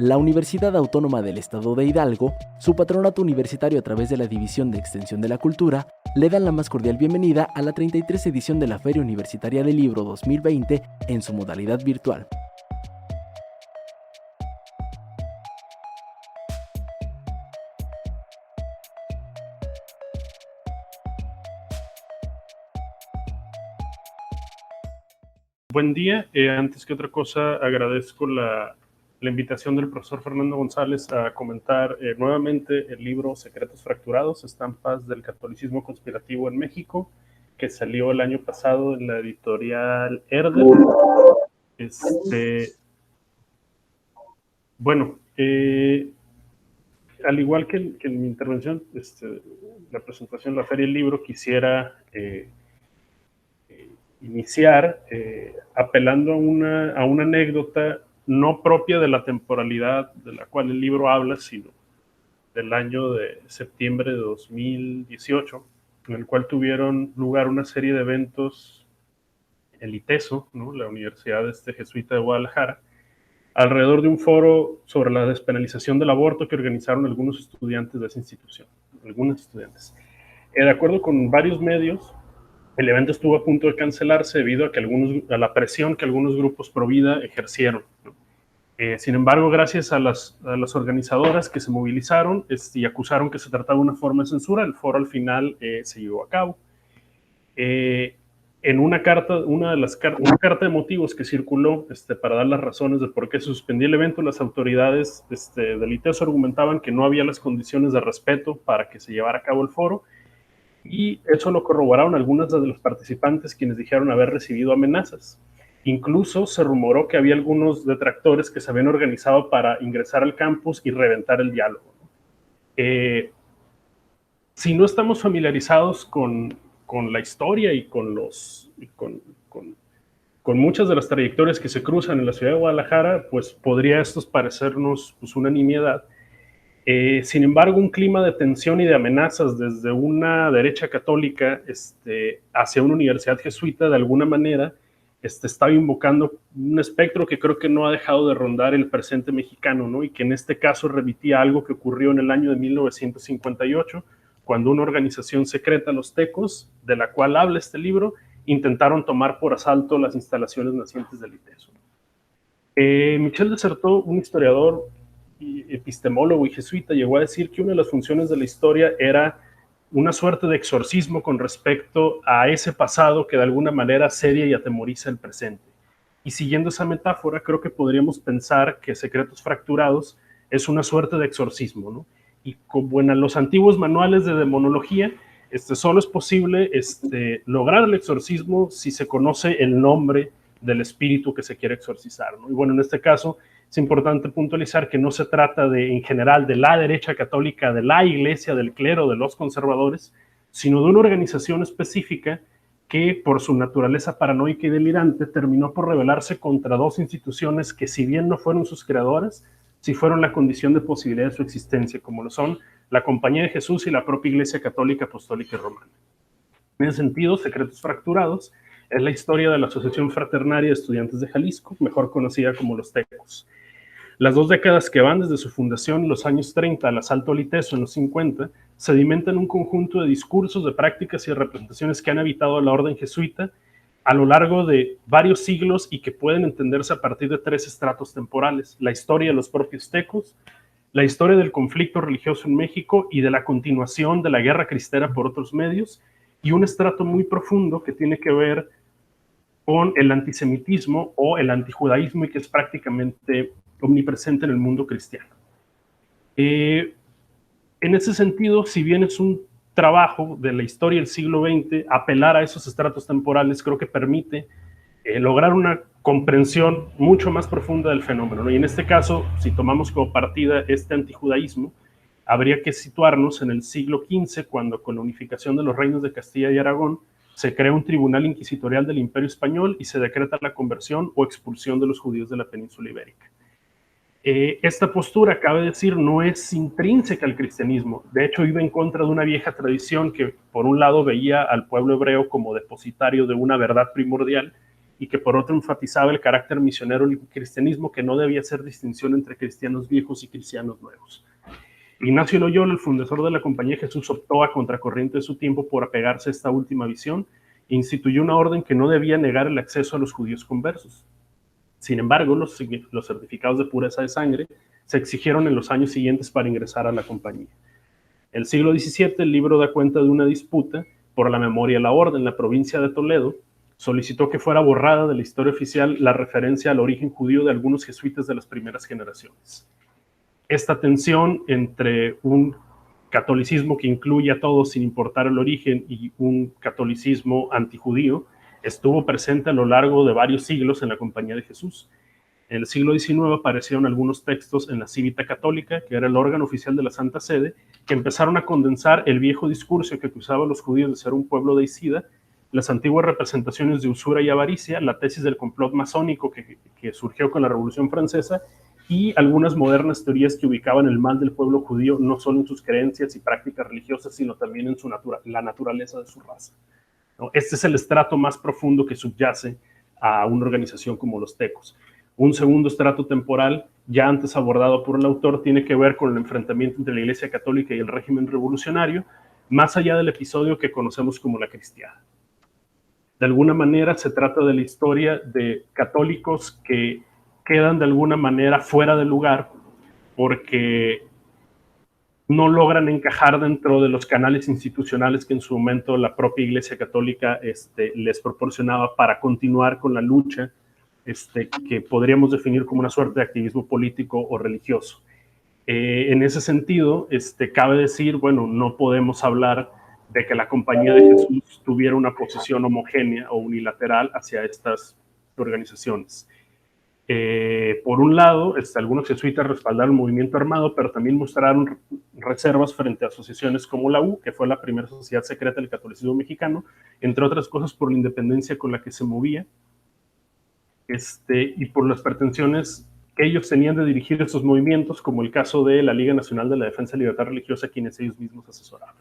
La Universidad Autónoma del Estado de Hidalgo, su patronato universitario a través de la División de Extensión de la Cultura, le dan la más cordial bienvenida a la 33 edición de la Feria Universitaria del Libro 2020 en su modalidad virtual. Buen día. Antes que otra cosa, agradezco la invitación del profesor Fernando González a comentar nuevamente el libro Secretos Fracturados, estampas del catolicismo conspirativo en México, que salió el año pasado en la editorial Herder. Al igual que en mi intervención, la presentación de la Feria del Libro, quisiera iniciar apelando a una anécdota no propia de la temporalidad de la cual el libro habla, sino del año de septiembre de 2018, en el cual tuvieron lugar una serie de eventos en el ITESO, ¿no?, la Universidad Jesuita de Guadalajara, alrededor de un foro sobre la despenalización del aborto que organizaron algunos estudiantes de esa institución, algunos estudiantes. De acuerdo con varios medios, el evento estuvo a punto de cancelarse debido a la presión que algunos grupos pro vida ejercieron, ¿no? Sin embargo, gracias a las organizadoras que se movilizaron y acusaron que se trataba de una forma de censura, el foro al final se llevó a cabo. En una carta de motivos que circuló para dar las razones de por qué se suspendía el evento, las autoridades del ITESO argumentaban que no había las condiciones de respeto para que se llevara a cabo el foro, y eso lo corroboraron algunas de los participantes, quienes dijeron haber recibido amenazas. Incluso se rumoró que había algunos detractores que se habían organizado para ingresar al campus y reventar el diálogo. Si no estamos familiarizados con la historia y con muchas de las trayectorias que se cruzan en la ciudad de Guadalajara, pues podría esto parecernos una nimiedad. Sin embargo, un clima de tensión y de amenazas desde una derecha católica hacia una universidad jesuita, de alguna manera, estaba invocando un espectro que creo que no ha dejado de rondar el presente mexicano, ¿no? Y que en este caso remitía a algo que ocurrió en el año de 1958, cuando una organización secreta, los Tecos, de la cual habla este libro, intentaron tomar por asalto las instalaciones nacientes del ITESO. Michel de Certeau, un historiador, epistemólogo y jesuita, llegó a decir que una de las funciones de la historia era una suerte de exorcismo con respecto a ese pasado que de alguna manera asedia y atemoriza el presente. Y siguiendo esa metáfora, creo que podríamos pensar que Secretos Fracturados es una suerte de exorcismo, ¿no? Y como en los antiguos manuales de demonología, solo es posible lograr el exorcismo si se conoce el nombre del espíritu que se quiere exorcizar, ¿no? Y bueno, en este caso es importante puntualizar que no se trata en general de la derecha católica, de la iglesia, del clero, de los conservadores, sino de una organización específica que, por su naturaleza paranoica y delirante, terminó por rebelarse contra dos instituciones que, si bien no fueron sus creadoras, sí fueron la condición de posibilidad de su existencia, como lo son la Compañía de Jesús y la propia Iglesia Católica Apostólica y Romana. En ese sentido, Secretos Fracturados es la historia de la Asociación Fraternaria de Estudiantes de Jalisco, mejor conocida como los Tecos. Las 2 décadas que van desde su fundación en los años 30 al asalto al ITESO en los 50, sedimentan un conjunto de discursos, de prácticas y de representaciones que han habitado a la orden jesuita a lo largo de varios siglos y que pueden entenderse a partir de 3 estratos temporales: la historia de los propios tecos, la historia del conflicto religioso en México y de la continuación de la guerra cristera por otros medios, y un estrato muy profundo que tiene que ver con el antisemitismo o el antijudaísmo, y que es prácticamente omnipresente en el mundo cristiano. En ese sentido, si bien es un trabajo de la historia del siglo XX, apelar a esos estratos temporales creo que permite lograr una comprensión mucho más profunda del fenómeno, ¿no? Y en este caso, si tomamos como partida este antijudaísmo, habría que situarnos en el siglo XV, cuando, con la unificación de los reinos de Castilla y Aragón, se crea un tribunal inquisitorial del Imperio Español y se decreta la conversión o expulsión de los judíos de la península ibérica. Esta postura, cabe decir, no es intrínseca al cristianismo. De hecho, iba en contra de una vieja tradición que, por un lado, veía al pueblo hebreo como depositario de una verdad primordial, y que por otro enfatizaba el carácter misionero del cristianismo, que no debía hacer distinción entre cristianos viejos y cristianos nuevos. Ignacio Loyola, el fundador de la Compañía de Jesús, optó a contracorriente de su tiempo por apegarse a esta última visión e instituyó una orden que no debía negar el acceso a los judíos conversos. Sin embargo, los certificados de pureza de sangre se exigieron en los años siguientes para ingresar a la compañía. En el siglo XVII, el libro da cuenta de una disputa por la memoria de la orden. La provincia de Toledo solicitó que fuera borrada de la historia oficial la referencia al origen judío de algunos jesuitas de las primeras generaciones. Esta tensión entre un catolicismo que incluye a todos sin importar el origen y un catolicismo antijudío estuvo presente a lo largo de varios siglos en la Compañía de Jesús. En el siglo XIX aparecieron algunos textos en la Civita Católica, que era el órgano oficial de la Santa Sede, que empezaron a condensar el viejo discurso que acusaba a los judíos de ser un pueblo deicida, las antiguas representaciones de usura y avaricia, la tesis del complot masónico que surgió con la Revolución Francesa, y algunas modernas teorías que ubicaban el mal del pueblo judío no solo en sus creencias y prácticas religiosas, sino también en la naturaleza de su raza. ¿No? Este es el estrato más profundo que subyace a una organización como los tecos. Un segundo estrato temporal, ya antes abordado por el autor, tiene que ver con el enfrentamiento entre la Iglesia Católica y el régimen revolucionario, más allá del episodio que conocemos como la Cristiada. De alguna manera se trata de la historia de católicos que quedan de alguna manera fuera de lugar porque no logran encajar dentro de los canales institucionales que en su momento la propia Iglesia Católica les proporcionaba para continuar con la lucha que podríamos definir como una suerte de activismo político o religioso. En ese sentido, cabe decir, bueno, no podemos hablar de que la Compañía de Jesús tuviera una posición homogénea o unilateral hacia estas organizaciones. Por un lado, algunos jesuitas respaldaron el movimiento armado, pero también mostraron reservas frente a asociaciones como la U, que fue la primera sociedad secreta del catolicismo mexicano, entre otras cosas por la independencia con la que se movía, y por las pretensiones que ellos tenían de dirigir estos movimientos, como el caso de la Liga Nacional de la Defensa de la Libertad Religiosa, quienes ellos mismos asesoraban.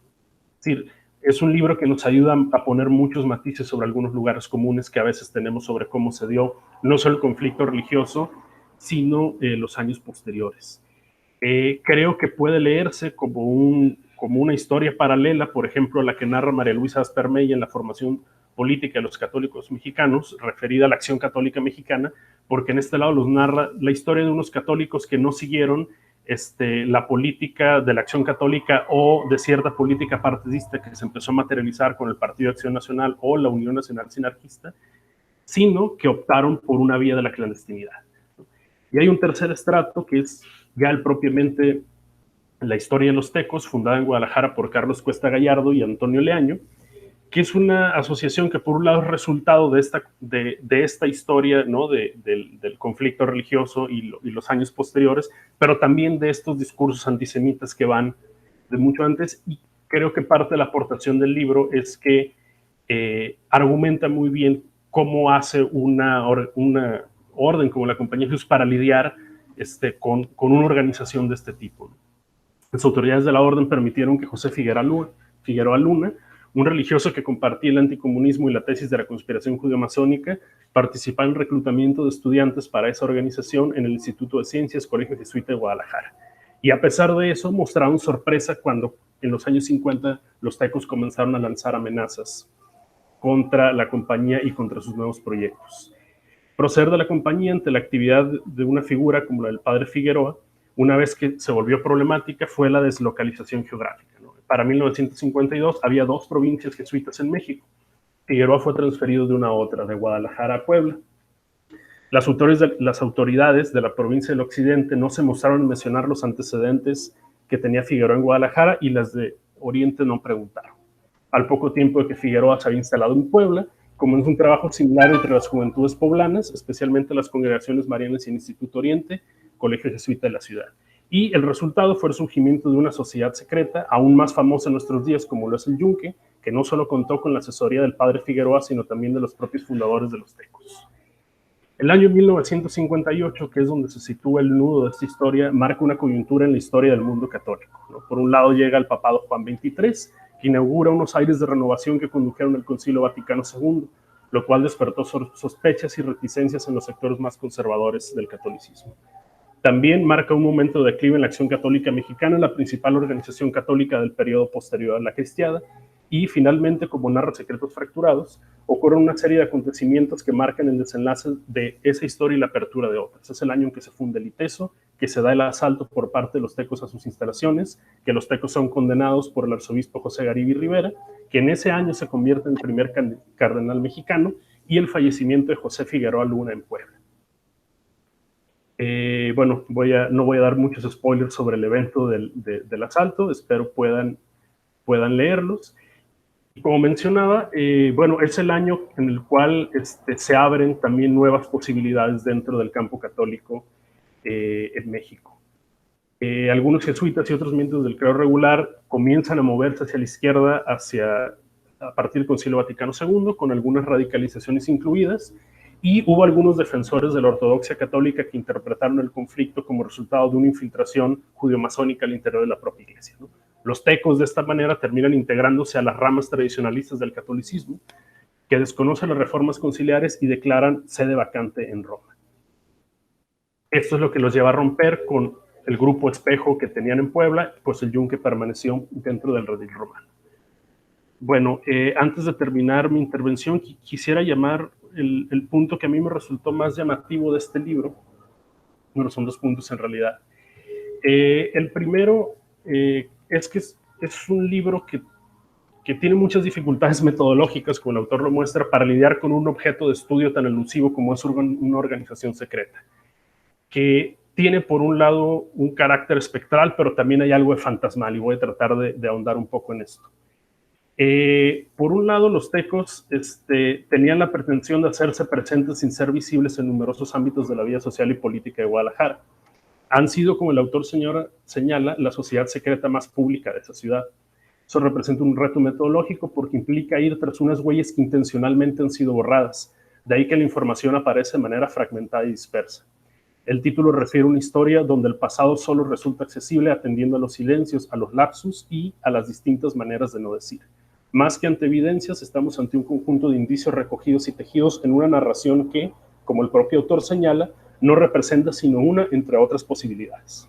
Es decir, es un libro que nos ayuda a poner muchos matices sobre algunos lugares comunes que a veces tenemos sobre cómo se dio no solo el conflicto religioso, sino los años posteriores. Creo que puede leerse como una historia paralela, por ejemplo, a la que narra María Luisa Aspermey en La formación política de los católicos mexicanos, referida a la Acción Católica Mexicana, porque en este lado los narra la historia de unos católicos que no siguieron la política de la Acción Católica o de cierta política partidista que se empezó a materializar con el Partido de Acción Nacional o la Unión Nacional Sinarquista, sino que optaron por una vía de la clandestinidad. Y hay un tercer estrato que es ya propiamente la historia de los tecos, fundada en Guadalajara por Carlos Cuesta Gallardo y Antonio Leaño, que es una asociación que por un lado es resultado de esta historia, ¿no? del conflicto religioso y los años posteriores, pero también de estos discursos antisemitas que van de mucho antes, y creo que parte de la aportación del libro es que argumenta muy bien cómo hace una orden como la Compañía de Jesús para lidiar con una organización de este tipo. Las autoridades de la orden permitieron que José Figueroa Luna, un religioso que compartía el anticomunismo y la tesis de la conspiración judeo-masónica, participaba en el reclutamiento de estudiantes para esa organización en el Instituto de Ciencias, Colegio Jesuita de Guadalajara. Y a pesar de eso, mostraron sorpresa cuando en los años 50 los tecos comenzaron a lanzar amenazas contra la compañía y contra sus nuevos proyectos. Proceder de la compañía ante la actividad de una figura como la del padre Figueroa, una vez que se volvió problemática, fue la deslocalización geográfica, ¿no? Para 1952 había 2 provincias jesuitas en México. Figueroa fue transferido de una a otra, de Guadalajara a Puebla. Las autoridades de la provincia del Occidente no se mostraron a mencionar los antecedentes que tenía Figueroa en Guadalajara, y las de Oriente no preguntaron. Al poco tiempo de que Figueroa se había instalado en Puebla, comenzó un trabajo similar entre las juventudes poblanas, especialmente las congregaciones marianas y el Instituto Oriente, Colegio Jesuita de la ciudad. Y el resultado fue el surgimiento de una sociedad secreta, aún más famosa en nuestros días, como lo es el Yunque, que no solo contó con la asesoría del padre Figueroa, sino también de los propios fundadores de los tecos. El año 1958, que es donde se sitúa el nudo de esta historia, marca una coyuntura en la historia del mundo católico, ¿no? Por un lado llega el papado Juan XXIII, que inaugura unos aires de renovación que condujeron al Concilio Vaticano II. lo cual despertó sospechas y reticencias en los sectores más conservadores del catolicismo. También marca un momento de declive en la Acción Católica Mexicana, la principal organización católica del periodo posterior a la cristiada, y finalmente, como narra Secretos Fracturados, ocurren una serie de acontecimientos que marcan el desenlace de esa historia y la apertura de otras. Es el año en que se funda el ITESO, que se da el asalto por parte de los tecos a sus instalaciones, que los tecos son condenados por el arzobispo José Garibay Rivera, que en ese año se convierte en el primer cardenal mexicano, y el fallecimiento de José Figueroa Luna en Puebla. Bueno, no voy a dar muchos spoilers sobre el evento del asalto, espero puedan leerlos. Como mencionaba, bueno, es el año en el cual se abren también nuevas posibilidades dentro del campo católico en México. Algunos jesuitas y otros miembros del clero regular comienzan a moverse hacia la izquierda a partir del Concilio Vaticano II, con algunas radicalizaciones incluidas, y hubo algunos defensores de la ortodoxia católica que interpretaron el conflicto como resultado de una infiltración judeo-masónica al interior de la propia iglesia, ¿no? Los tecos de esta manera terminan integrándose a las ramas tradicionalistas del catolicismo, que desconocen las reformas conciliares y declaran sede vacante en Roma. Esto es lo que los lleva a romper con el grupo espejo que tenían en Puebla, pues el yunque permaneció dentro del redil romano. Bueno, antes de terminar mi intervención, quisiera llamar el punto que a mí me resultó más llamativo de este libro. Bueno, son dos puntos en realidad. El primero es que es un libro que tiene muchas dificultades metodológicas, como el autor lo muestra, para lidiar con un objeto de estudio tan elusivo como es una organización secreta, que tiene por un lado un carácter espectral, pero también hay algo de fantasmal, y voy a tratar de ahondar un poco en esto. Por un lado, los tecos tenían la pretensión de hacerse presentes sin ser visibles en numerosos ámbitos de la vida social y política de Guadalajara. Han sido, como el autor señala, la sociedad secreta más pública de esa ciudad. Eso representa un reto metodológico porque implica ir tras unas huellas que intencionalmente han sido borradas. De ahí que la información aparece de manera fragmentada y dispersa. El título refiere a una historia donde el pasado solo resulta accesible atendiendo a los silencios, a los lapsus y a las distintas maneras de no decir. Más que ante evidencias, estamos ante un conjunto de indicios recogidos y tejidos en una narración que, como el propio autor señala, no representa sino una entre otras posibilidades.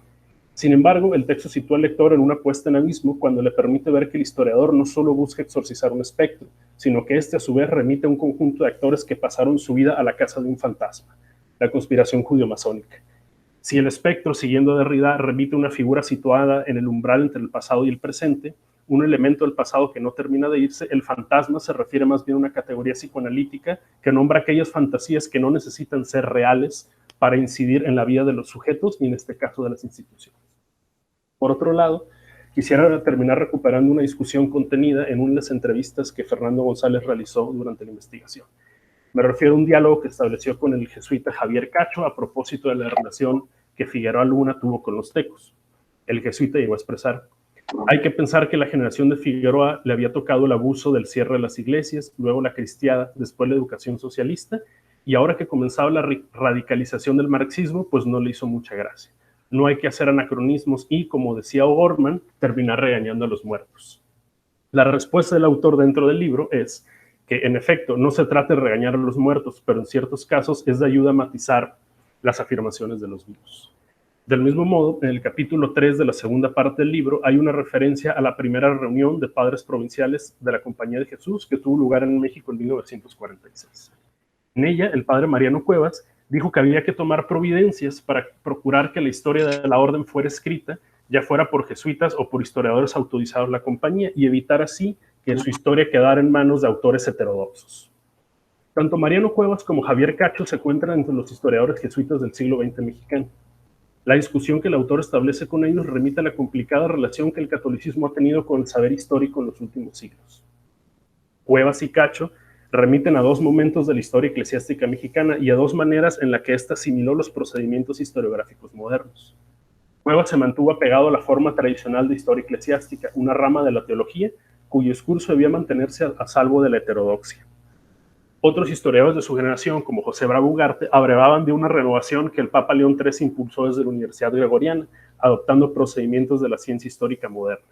Sin embargo, el texto sitúa al lector en una puesta en abismo cuando le permite ver que el historiador no solo busca exorcizar un espectro, sino que a su vez remite a un conjunto de actores que pasaron su vida a la casa de un fantasma, la conspiración judeo-masónica. Si el espectro, siguiendo a Derrida, remite a una figura situada en el umbral entre el pasado y el presente, un elemento del pasado que no termina de irse, el fantasma se refiere más bien a una categoría psicoanalítica que nombra aquellas fantasías que no necesitan ser reales para incidir en la vida de los sujetos y en este caso de las instituciones. Por otro lado, quisiera terminar recuperando una discusión contenida en una de las entrevistas que Fernando González realizó durante la investigación. Me refiero a un diálogo que estableció con el jesuita Javier Cacho a propósito de la relación que Figueroa Luna tuvo con los tecos. El jesuita llegó a expresar: hay que pensar que la generación de Figueroa le había tocado el abuso del cierre de las iglesias, luego la cristiada, después la educación socialista, y ahora que comenzaba la radicalización del marxismo, pues no le hizo mucha gracia. No hay que hacer anacronismos y, como decía O'Gorman, terminar regañando a los muertos. La respuesta del autor dentro del libro es que, en efecto, no se trata de regañar a los muertos, pero en ciertos casos es de ayuda a matizar las afirmaciones de los vivos. Del mismo modo, en el capítulo 3 de la segunda parte del libro hay una referencia a la primera reunión de padres provinciales de la Compañía de Jesús que tuvo lugar en México en 1946. En ella, el padre Mariano Cuevas dijo que había que tomar providencias para procurar que la historia de la orden fuera escrita, ya fuera por jesuitas o por historiadores autorizados de la compañía, y evitar así que su historia quedara en manos de autores heterodoxos. Tanto Mariano Cuevas como Javier Cacho se encuentran entre los historiadores jesuitas del siglo XX mexicano. La discusión que el autor establece con ellos remite a la complicada relación que el catolicismo ha tenido con el saber histórico en los últimos siglos. Cuevas y Cacho remiten a dos momentos de la historia eclesiástica mexicana y a dos maneras en las que ésta asimiló los procedimientos historiográficos modernos. Cuevas se mantuvo apegado a la forma tradicional de historia eclesiástica, una rama de la teología cuyo discurso debía mantenerse a salvo de la heterodoxia. Otros historiadores de su generación, como José Bravo Ugarte, abrevaban de una renovación que el Papa León III impulsó desde la Universidad Gregoriana, adoptando procedimientos de la ciencia histórica moderna.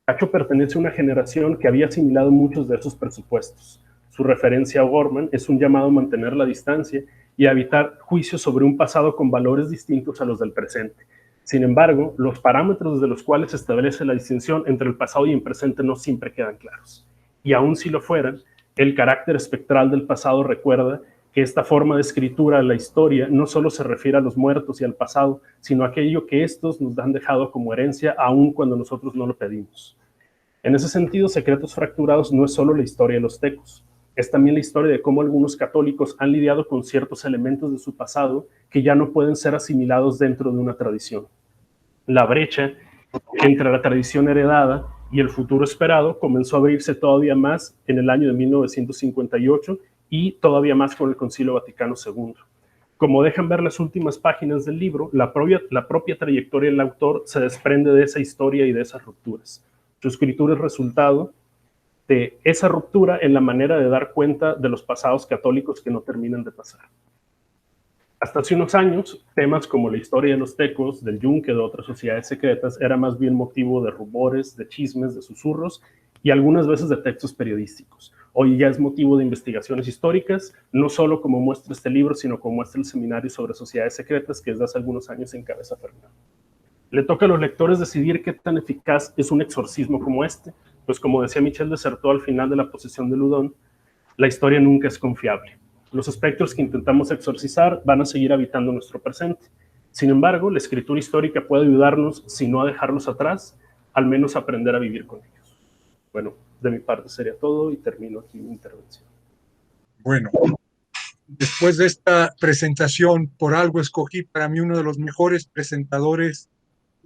Cacho pertenece a una generación que había asimilado muchos de esos presupuestos. su referencia a O'Gorman, es un llamado a mantener la distancia y a evitar juicios sobre un pasado con valores distintos a los del presente. Sin embargo, los parámetros desde los cuales se establece la distinción entre el pasado y el presente no siempre quedan claros. Y aun si lo fueran, el carácter espectral del pasado recuerda que esta forma de escritura de la historia no solo se refiere a los muertos y al pasado, sino a aquello que estos nos han dejado como herencia, aun cuando nosotros no lo pedimos. En ese sentido, Secretos Fracturados no es solo la historia de los tecos, es también la historia de cómo algunos católicos han lidiado con ciertos elementos de su pasado que ya no pueden ser asimilados dentro de una tradición. La brecha entre la tradición heredada y el futuro esperado comenzó a abrirse todavía más en el año de 1958 y todavía más con el Concilio Vaticano II. Como dejan ver las últimas páginas del libro, la propia trayectoria del autor se desprende de esa historia y de esas rupturas. Su escritura es resultado de esa ruptura en la manera de dar cuenta de los pasados católicos que no terminan de pasar. Hasta hace unos años, temas como la historia de los tecos, del yunque, de otras sociedades secretas, era más bien motivo de rumores, de chismes, de susurros y algunas veces de textos periodísticos. Hoy ya es motivo de investigaciones históricas, no solo como muestra este libro, sino como muestra el seminario sobre sociedades secretas que desde hace algunos años encabeza Fernando. Le toca a los lectores decidir qué tan eficaz es un exorcismo como este, pues como decía Michel de Certeau al final de La posesión de Ludón, la historia nunca es confiable. Los espectros que intentamos exorcizar van a seguir habitando nuestro presente. Sin embargo, la escritura histórica puede ayudarnos, si no a dejarlos atrás, al menos a aprender a vivir con ellos. Bueno, de mi parte sería todo y termino aquí mi intervención. Bueno, después de esta presentación, por algo escogí para mí uno de los mejores presentadores.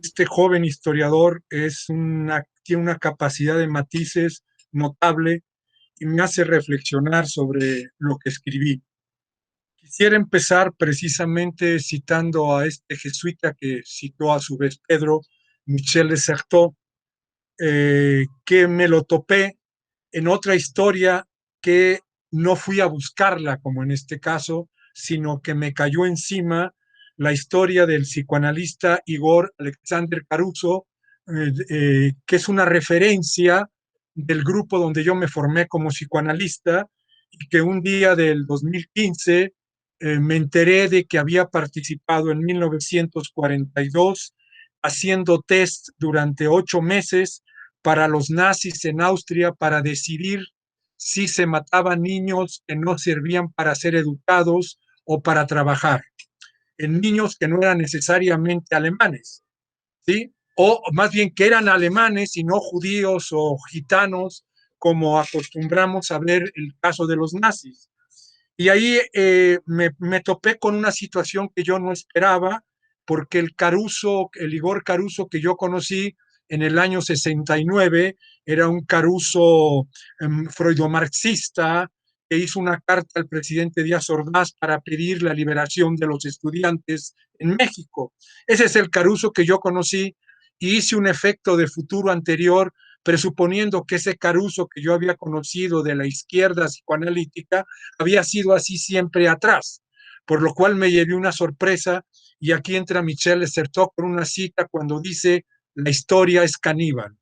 Este joven historiador tiene una capacidad de matices notable y me hace reflexionar sobre lo que escribí. Quisiera empezar precisamente citando a este jesuita que citó a su vez Pedro, Michel de Certeau, que me lo topé en otra historia que no fui a buscarla, como en este caso, sino que me cayó encima la historia del psicoanalista Igor Alexander Caruso, que es una referencia del grupo donde yo me formé como psicoanalista y que un día del 2015 me enteré de que había participado en 1942 haciendo test durante 8 meses para los nazis en Austria para decidir si se mataban niños que no servían para ser educados o para trabajar, en niños que no eran necesariamente alemanes, ¿sí? O más bien que eran alemanes y no judíos o gitanos, como acostumbramos a ver el caso de los nazis. Y ahí me topé con una situación que yo no esperaba, porque el Igor Caruso que yo conocí en el año 69 era un Caruso freudomarxista que hizo una carta al presidente Díaz Ordaz para pedir la liberación de los estudiantes en México. Ese es el Caruso que yo conocí y hice un efecto de futuro anterior presuponiendo que ese Caruso que yo había conocido de la izquierda psicoanalítica había sido así siempre atrás, por lo cual me llevé una sorpresa y aquí entra Michel de Certeau con una cita cuando dice la historia es caníbal.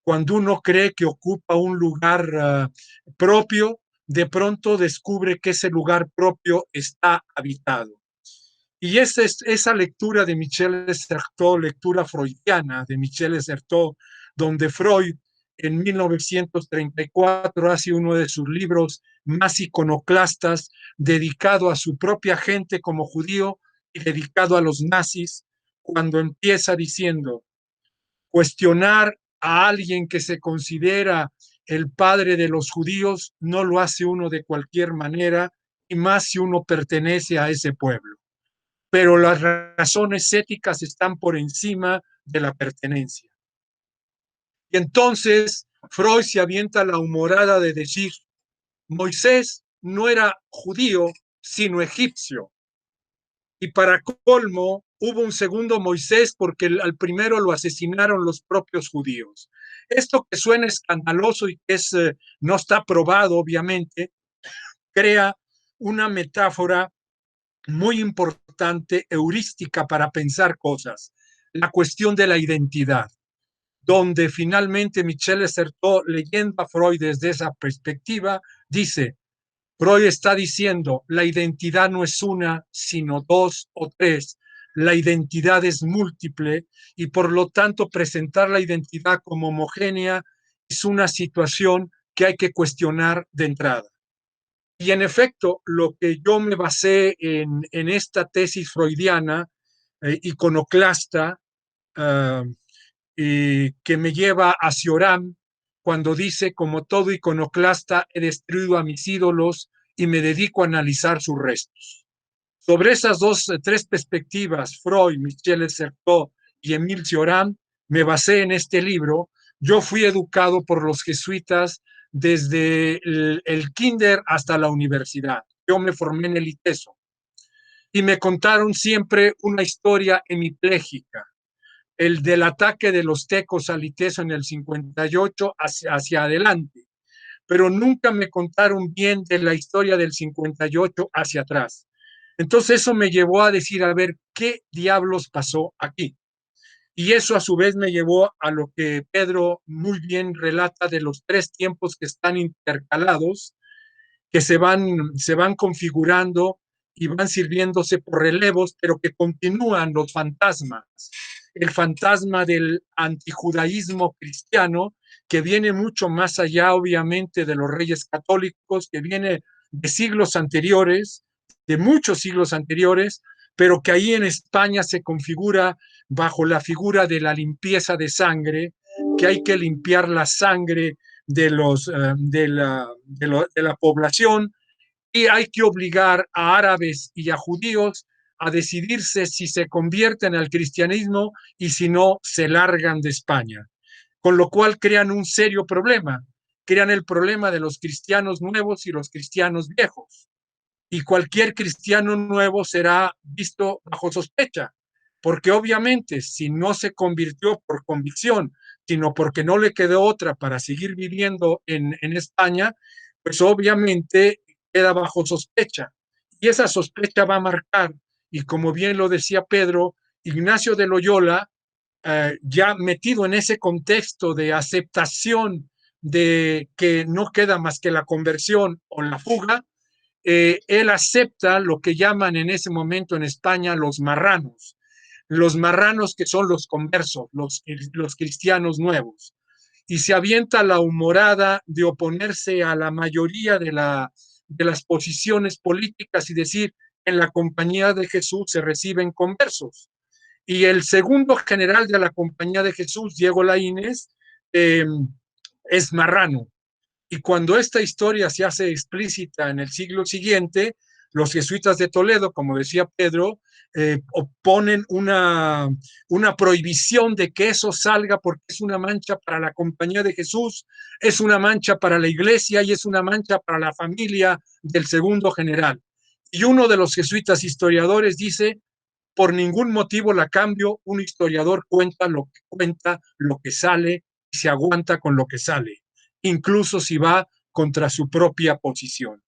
Cuando uno cree que ocupa un lugar propio, de pronto descubre que ese lugar propio está habitado. Y esa lectura de Michel de Certeau, lectura freudiana de Michel de Certeau, donde Freud en 1934 hace uno de sus libros más iconoclastas, dedicado a su propia gente como judío y dedicado a los nazis, cuando empieza diciendo, cuestionar a alguien que se considera el padre de los judíos no lo hace uno de cualquier manera, y más si uno pertenece a ese pueblo. Pero las razones éticas están por encima de la pertenencia. Y entonces Freud se avienta la humorada de decir, Moisés no era judío, sino egipcio. Y para colmo, hubo un segundo Moisés porque al primero lo asesinaron los propios judíos. Esto que suena escandaloso y que no está probado, obviamente, crea una metáfora muy importante, heurística para pensar cosas, la cuestión de la identidad. donde finalmente Michel Certeau, leyendo a Freud desde esa perspectiva, dice, Freud está diciendo, la identidad no es una, sino dos o tres. La identidad es múltiple y por lo tanto presentar la identidad como homogénea es una situación que hay que cuestionar de entrada. Y en efecto, lo que yo me basé en esta tesis freudiana, iconoclasta, que me lleva a Cioran cuando dice, como todo iconoclasta, he destruido a mis ídolos y me dedico a analizar sus restos. Sobre esas tres perspectivas, Freud, Michel Certeau y Émile Cioran, me basé en este libro. Yo fui educado por los jesuitas desde el kinder hasta la universidad. Yo me formé en el ITESO y me contaron siempre una historia hemipléjica, el del ataque de los tecos al ITESO en el 58 hacia adelante, pero nunca me contaron bien de la historia del 58 hacia atrás. Entonces eso me llevó a decir, a ver, ¿qué diablos pasó aquí? Y eso a su vez me llevó a lo que Pedro muy bien relata de los tres tiempos que están intercalados, que se van configurando y van sirviéndose por relevos, pero que continúan los fantasmas. El fantasma del antijudaísmo cristiano, que viene mucho más allá, obviamente, de los reyes católicos, que viene de siglos anteriores, de muchos siglos anteriores, pero que ahí en España se configura bajo la figura de la limpieza de sangre, que hay que limpiar la sangre de la población y hay que obligar a árabes y a judíos a decidirse si se convierten al cristianismo y si no, se largan de España. Con lo cual crean un serio problema. Crean el problema de los cristianos nuevos y los cristianos viejos. Y cualquier cristiano nuevo será visto bajo sospecha, porque obviamente si no se convirtió por convicción, sino porque no le quedó otra para seguir viviendo en España, pues obviamente queda bajo sospecha. Y esa sospecha va a marcar, y como bien lo decía Pedro, Ignacio de Loyola, ya metido en ese contexto de aceptación de que no queda más que la conversión o la fuga, él acepta lo que llaman en ese momento en España los marranos que son los conversos, los cristianos nuevos, y se avienta la humorada de oponerse a la mayoría de las posiciones políticas y decir, en la compañía de Jesús se reciben conversos. Y el segundo general de la compañía de Jesús, Diego Laínez, es marrano. Y cuando esta historia se hace explícita en el siglo siguiente, los jesuitas de Toledo, como decía Pedro, oponen una prohibición de que eso salga porque es una mancha para la compañía de Jesús, es una mancha para la iglesia y es una mancha para la familia del segundo general. Y uno de los jesuitas historiadores dice, por ningún motivo la cambio, un historiador cuenta, lo que sale y se aguanta con lo que sale, incluso si va contra su propia posición.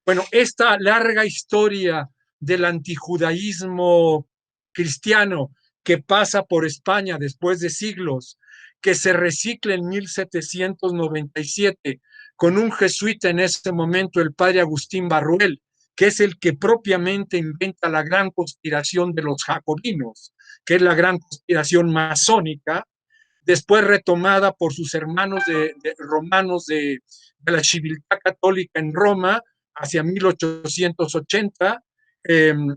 Bueno, esta larga historia del antijudaísmo cristiano que pasa por España después de siglos, que se recicla en 1797 con un jesuita en ese momento, el padre Agustín Barruel, que es el que propiamente inventa la gran conspiración de los jacobinos, que es la gran conspiración masónica, después retomada por sus hermanos romanos de la civiltà católica en Roma hacia 1880,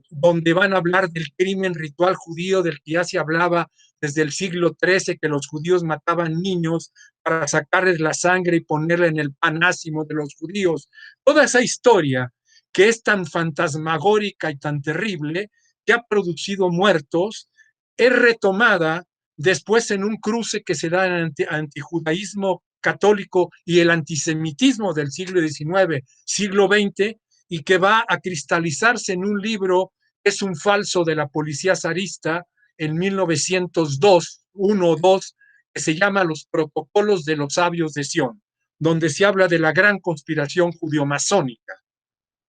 donde van a hablar del crimen ritual judío del que ya se hablaba desde el siglo XIII, que los judíos mataban niños para sacarles la sangre y ponerla en el panásimo de los judíos. Toda esa historia que es tan fantasmagórica y tan terrible, que ha producido muertos, es retomada después en un cruce que se da en el antijudaísmo católico y el antisemitismo del siglo XIX, siglo XX, y que va a cristalizarse en un libro que es un falso de la policía zarista en 1902, 1 o 2, que se llama Los Protocolos de los Sabios de Sion, donde se habla de la gran conspiración judío-masónica.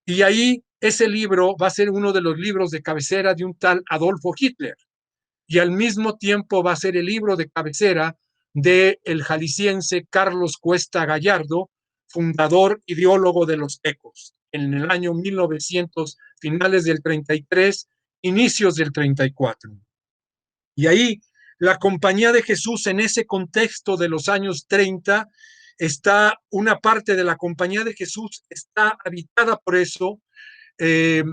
Y ahí ese libro va a ser uno de los libros de cabecera de un tal Adolfo Hitler. Y al mismo tiempo va a ser el libro de cabecera del jalisciense Carlos Cuesta Gallardo, fundador, ideólogo de los tecos, en el año 1900, finales del 33, inicios del 34. Y ahí la Compañía de Jesús, en ese contexto de los años 30, está una parte de la Compañía de Jesús está habitada por eso. eh,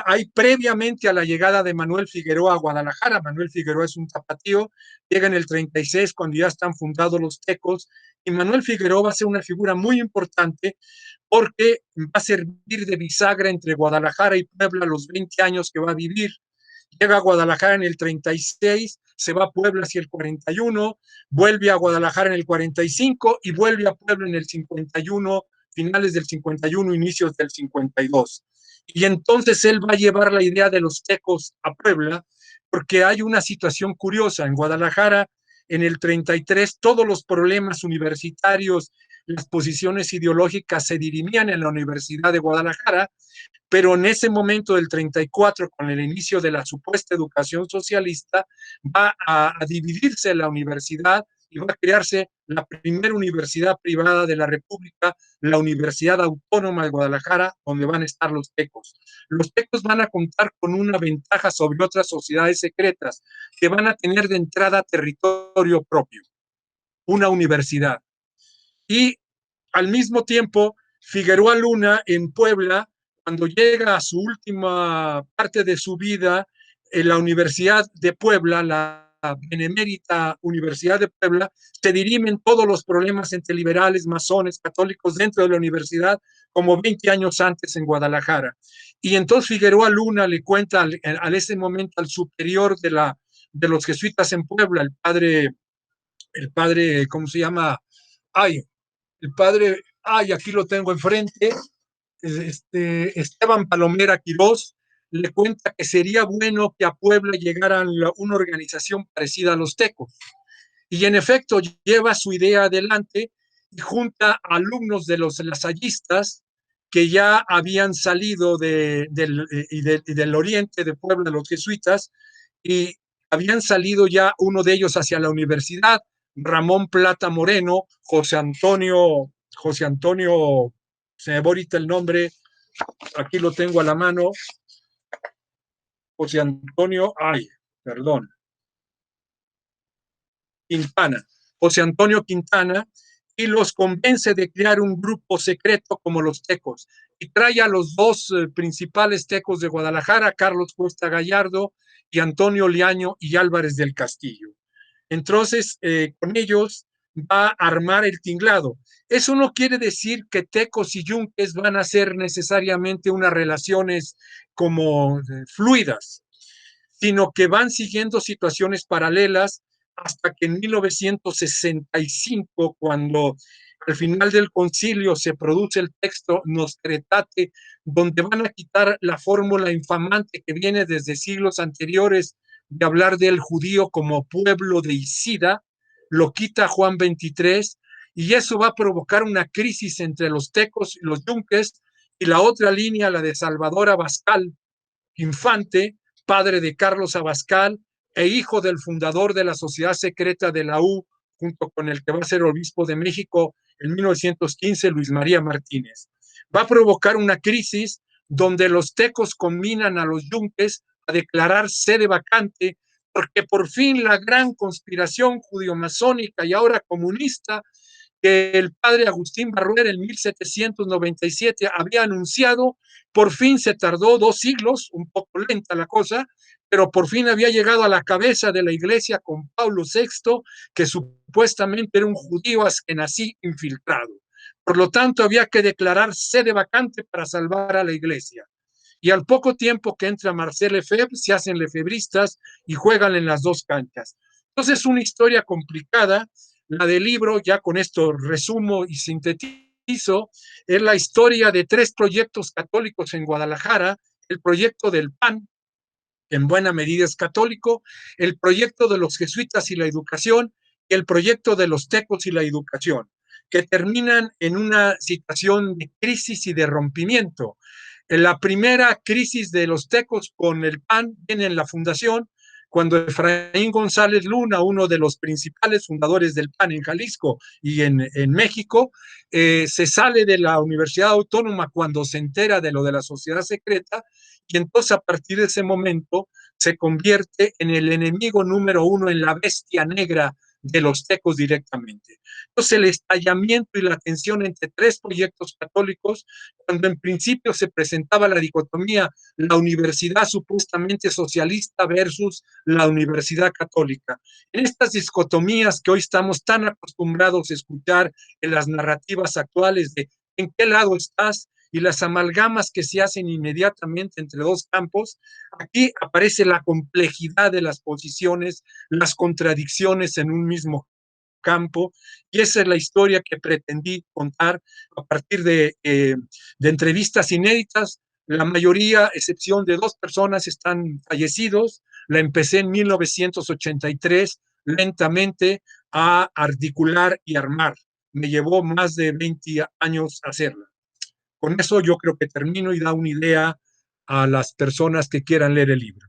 Hay previamente a la llegada de Manuel Figueroa a Guadalajara. Manuel Figueroa es un tapatío, llega en el 36 cuando ya están fundados los tecos, y Manuel Figueroa va a ser una figura muy importante porque va a servir de bisagra entre Guadalajara y Puebla los 20 años que va a vivir. Llega a Guadalajara en el 36, se va a Puebla hacia el 41, vuelve a Guadalajara en el 45 y vuelve a Puebla en el 51, finales del 51, inicios del 52. Y entonces él va a llevar la idea de los tecos a Puebla, porque hay una situación curiosa. En Guadalajara, en el 33, todos los problemas universitarios, las posiciones ideológicas se dirimían en la Universidad de Guadalajara, pero en ese momento del 34, con el inicio de la supuesta educación socialista, va a dividirse la universidad y va a crearse la primera universidad privada de la República, la Universidad Autónoma de Guadalajara, donde van a estar los tecos. Los tecos van a contar con una ventaja sobre otras sociedades secretas, que van a tener de entrada territorio propio, una universidad. Y al mismo tiempo, Figueroa Luna en Puebla, cuando llega a su última parte de su vida en la Universidad de Puebla, la Benemérita Universidad de Puebla, se dirimen todos los problemas entre liberales, masones, católicos dentro de la universidad, como 20 años antes en Guadalajara. Y entonces Figueroa Luna le cuenta a ese momento al superior de los jesuitas en Puebla, el padre, ¿cómo se llama? Ay, el padre, aquí lo tengo enfrente, Esteban Palomera Quirós, le cuenta que sería bueno que a Puebla llegara una organización parecida a los tecos. Y en efecto lleva su idea adelante y junta a alumnos de los lasallistas que ya habían salido del oriente de Puebla, los jesuitas, y habían salido ya uno de ellos hacia la universidad, Ramón Plata Moreno, José Antonio, se me va ahorita el nombre, aquí lo tengo a la mano, José Antonio, perdón, Quintana, José Antonio Quintana, y los convence de crear un grupo secreto como los tecos. Y trae a los dos principales tecos de Guadalajara, Carlos Cuesta Gallardo y Antonio Liaño y Álvarez del Castillo. Entonces, con ellos va a armar el tinglado. Eso no quiere decir que tecos y yunques van a ser necesariamente unas relaciones como fluidas, sino que van siguiendo situaciones paralelas hasta que en 1965, cuando al final del concilio se produce el texto Nostretate, donde van a quitar la fórmula infamante que viene desde siglos anteriores de hablar del judío como pueblo de Isida, lo quita Juan 23, y eso va a provocar una crisis entre los tecos y los yunques, y la otra línea, la de Salvador Abascal Infante, padre de Carlos Abascal e hijo del fundador de la Sociedad Secreta de la U, junto con el que va a ser obispo de México en 1915, Luis María Martínez. Va a provocar una crisis donde los tecos combinan a los yunques a declarar sede vacante, porque por fin la gran conspiración judío-masónica y ahora comunista que el padre Agustín Barruera en 1797 había anunciado, por fin se tardó 2 siglos, un poco lenta la cosa, pero por fin había llegado a la cabeza de la iglesia con Pablo VI, que supuestamente era un judío askenazí infiltrado. Por lo tanto, había que declarar sede vacante para salvar a la iglesia. Y al poco tiempo que entra Marcel Lefebvre, se hacen lefebristas y juegan en las dos canchas. Entonces, es una historia complicada. La del libro, ya con esto resumo y sintetizo, es la historia de 3 proyectos católicos en Guadalajara: el proyecto del PAN, que en buena medida es católico, el proyecto de los jesuitas y la educación, y el proyecto de los tecos y la educación, que terminan en una situación de crisis y de rompimiento. En la primera crisis de los tecos con el PAN viene en la fundación, cuando Efraín González Luna, uno de los principales fundadores del PAN en Jalisco y en México, se sale de la Universidad Autónoma cuando se entera de lo de la sociedad secreta, y entonces a partir de ese momento se convierte en el enemigo número uno, en la bestia negra de los tecos directamente. Entonces el estallamiento y la tensión entre tres proyectos católicos, cuando en principio se presentaba la dicotomía, la universidad supuestamente socialista versus la universidad católica. En estas dicotomías que hoy estamos tan acostumbrados a escuchar en las narrativas actuales de en qué lado estás, y las amalgamas que se hacen inmediatamente entre dos campos, aquí aparece la complejidad de las posiciones, las contradicciones en un mismo campo, y esa es la historia que pretendí contar a partir de entrevistas inéditas. La mayoría, excepción de dos personas, están fallecidos. La empecé en 1983, lentamente, a articular y armar. Me llevó más de 20 años hacerla. Con eso yo creo que termino y da una idea a las personas que quieran leer el libro.